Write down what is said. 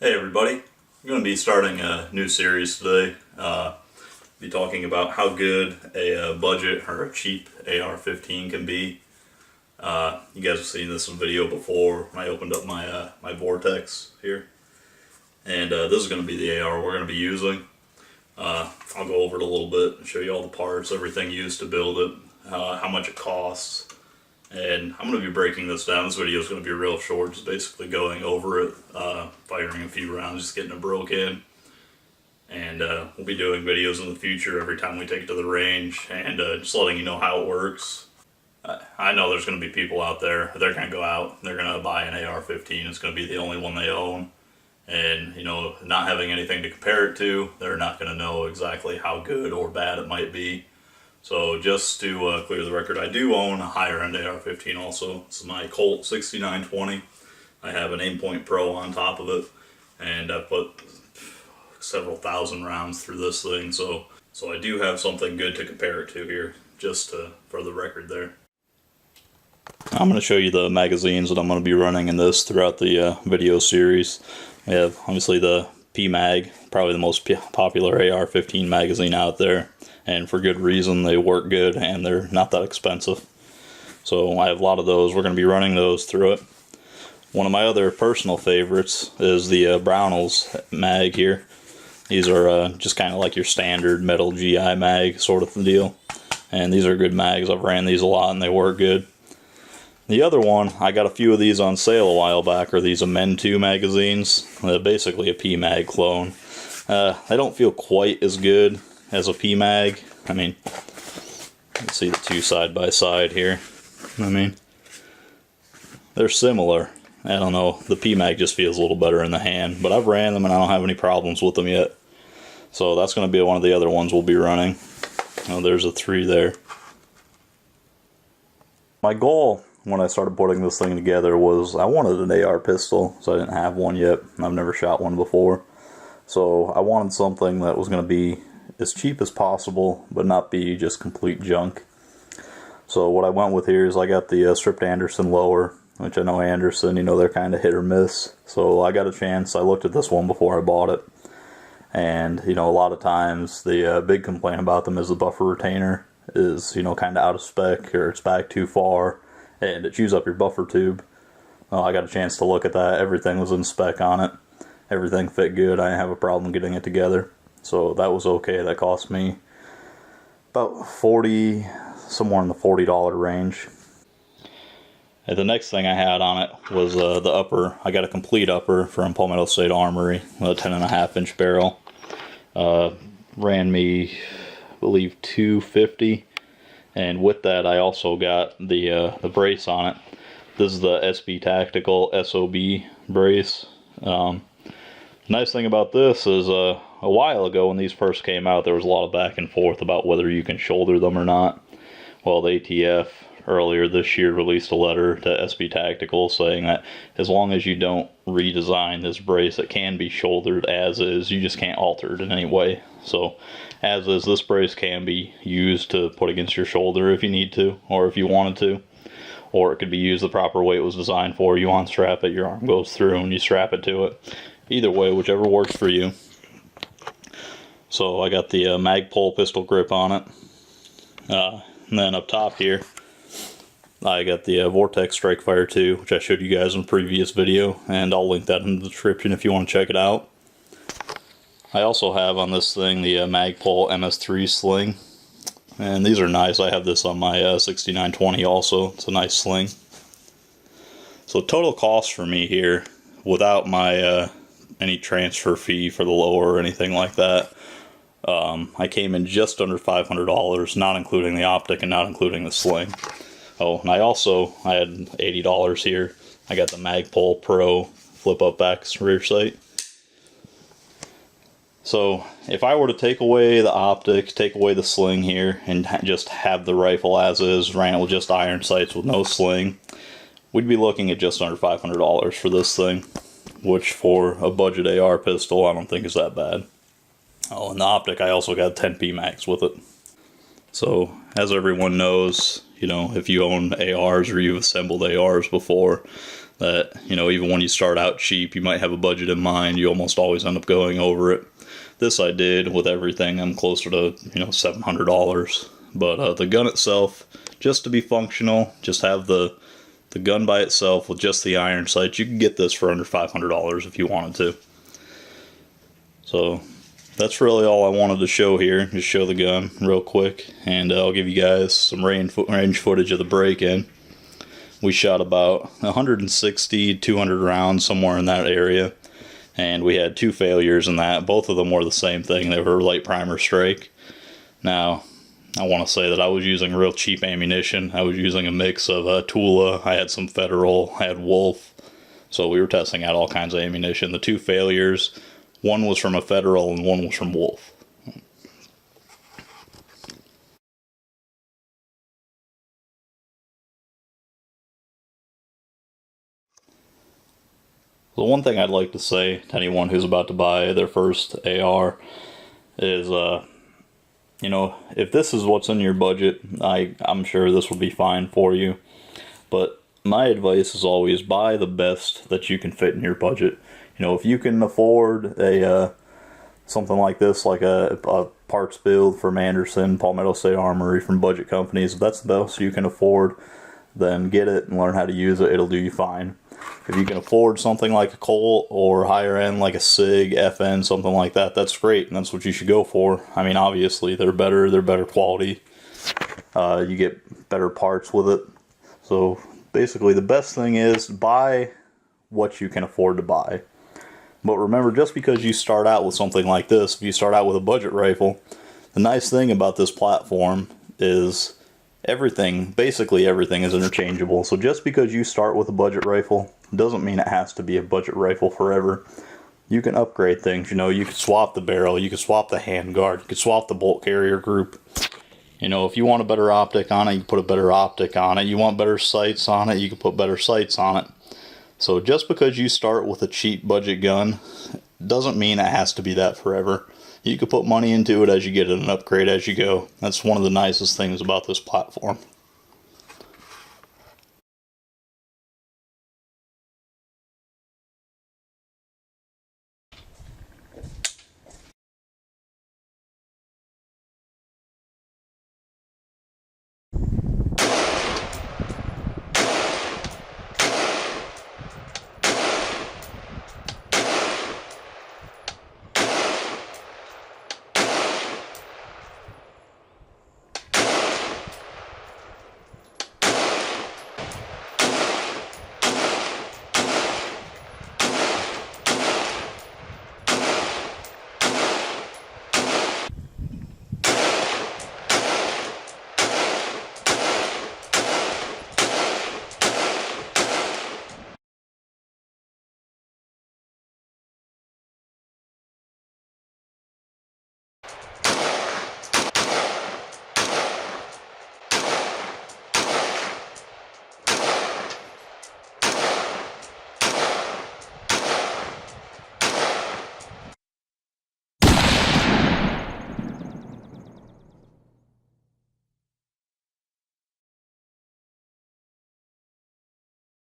Hey everybody, I'm going to be starting a new series today. Be talking about how good a budget or a cheap AR-15 can be. You guys have seen this video before when I opened up my Vortex here. And this is going to be the AR we're going to be using. I'll go over it a little bit and show you all the parts, everything used to build it, how much it costs. And I'm going to be breaking this down. This video is going to be real short, just basically going over it, firing a few rounds, just getting it broke in. And we'll be doing videos in the future every time we take it to the range, and just letting you know how it works. I know there's going to be people out there, they're going to go out, they're going to buy an AR-15, it's going to be the only one they own. And, you know, not having anything to compare it to, they're not going to know exactly how good or bad it might be. So just to clear the record, I do own a higher end AR-15 also. It's my Colt 6920. I have an Aimpoint Pro on top of it, and I put several thousand rounds through this thing. So I do have something good to compare it to here, just for the record there. I'm going to show you the magazines that I'm going to be running in this throughout the video series. We have obviously the PMag, probably the most popular AR-15 magazine out there, and for good reason. They work good and they're not that expensive. So I have a lot of those. We're going to be running those through it. One of my other personal favorites is the Brownells mag here. These are just kind of like your standard metal GI mag sort of deal, and these are good mags. I've ran these a lot and they work good. The other one, I got a few of these on sale a while back, are these Amend 2 magazines. Basically a PMag clone. They don't feel quite as good as a PMag. I mean, let's see the two side by side here. I mean, they're similar. I don't know, the PMag just feels a little better in the hand, but I've ran them and I don't have any problems with them yet. So that's going to be one of the other ones we'll be running. Oh, there's a 3 there. My goal when I started putting this thing together was I wanted an AR pistol, so I didn't have one yet. I've never shot one before. So I wanted something that was going to be as cheap as possible, but not be just complete junk. So what I went with here is I got the stripped Anderson lower, which I know Anderson, you know, they're kind of hit or miss. So I got a chance. I looked at this one before I bought it. And, you know, a lot of times the big complaint about them is the buffer retainer is, you know, kind of out of spec, or it's back too far and it chews up your buffer tube. Well, I got a chance to look at that. Everything was in spec on it. Everything fit good. I didn't have a problem getting it together. So that was okay. That cost me about 40, somewhere in the $40 range. And the next thing I had on it was the upper. I got a complete upper from Palmetto State Armory with a 10.5-inch barrel. Ran me, I believe, $250. And with that, I also got the brace on it. This is the SB Tactical SOB brace. Nice thing about this is a while ago when these first came out, there was a lot of back and forth about whether you can shoulder them or not. Well, the ATF earlier this year released a letter to SB Tactical saying that as long as you don't redesign this brace, it can be shouldered as is. You just can't alter it in any way. So as is, this brace can be used to put against your shoulder if you need to, or if you wanted to. Or it could be used the proper way it was designed for. You unstrap it, your arm goes through and you strap it to it. Either way, whichever works for you. So I got the Magpul pistol grip on it. And then up top here, I got the Vortex Strikefire 2, which I showed you guys in a previous video, and I'll link that in the description if you want to check it out. I also have on this thing the Magpul MS3 sling, and these are nice. I have this on my 6920 also. It's a nice sling. So total cost for me here, without my any transfer fee for the lower or anything like that, I came in just under $500, not including the optic and not including the sling. Oh, and I had $80 here. I got the Magpul Pro flip-up back rear sight. So if I were to take away the optic, take away the sling here, and just have the rifle as is, ran it with just iron sights with no sling, we'd be looking at just under $500 for this thing, which for a budget AR pistol I don't think is that bad. Oh, and the optic, I also got 10 PMax with it. So as everyone knows, you know, if you own ARs or you've assembled ARs before, that, you know, even when you start out cheap, you might have a budget in mind, you almost always end up going over it. This I did with everything. I'm closer to, you know, $700. But the gun itself, just to be functional, just have the gun by itself with just the iron sights, you can get this for under $500 if you wanted to. So that's really all I wanted to show here. Just show the gun real quick, and I'll give you guys some range footage of the break-in. We shot about 160, 200 rounds, somewhere in that area. And we had 2 failures in that. Both of them were the same thing. They were light primer strike. Now, I want to say that I was using real cheap ammunition. I was using a mix of Tula. I had some Federal. I had Wolf. So we were testing out all kinds of ammunition. The 2 failures, one was from a Federal and one was from Wolf. So one thing I'd like to say to anyone who's about to buy their first AR is, you know, if this is what's in your budget, I'm sure this will be fine for you. But my advice is always buy the best that you can fit in your budget. You know, if you can afford a something like this, like a parts build from Anderson, Palmetto State Armory, from budget companies, if that's the best you can afford, then get it and learn how to use it. It'll do you fine. If you can afford something like a Colt or higher end like a SIG, FN, something like that, that's great, and that's what you should go for. I mean, obviously, they're better quality. You get better parts with it. So basically, the best thing is buy what you can afford to buy. But remember, just because you start out with something like this, if you start out with a budget rifle, the nice thing about this platform is basically everything is interchangeable. So just because you start with a budget rifle doesn't mean it has to be a budget rifle forever. You can upgrade things. You know, you could swap the barrel, you could swap the handguard, you could swap the bolt carrier group. You know, if you want a better optic on it, you can put a better optic on it. You want better sights on it, you can put better sights on it. So just because you start with a cheap budget gun doesn't mean it has to be that forever. You can put money into it as you get it and upgrade as you go. That's one of the nicest things about this platform.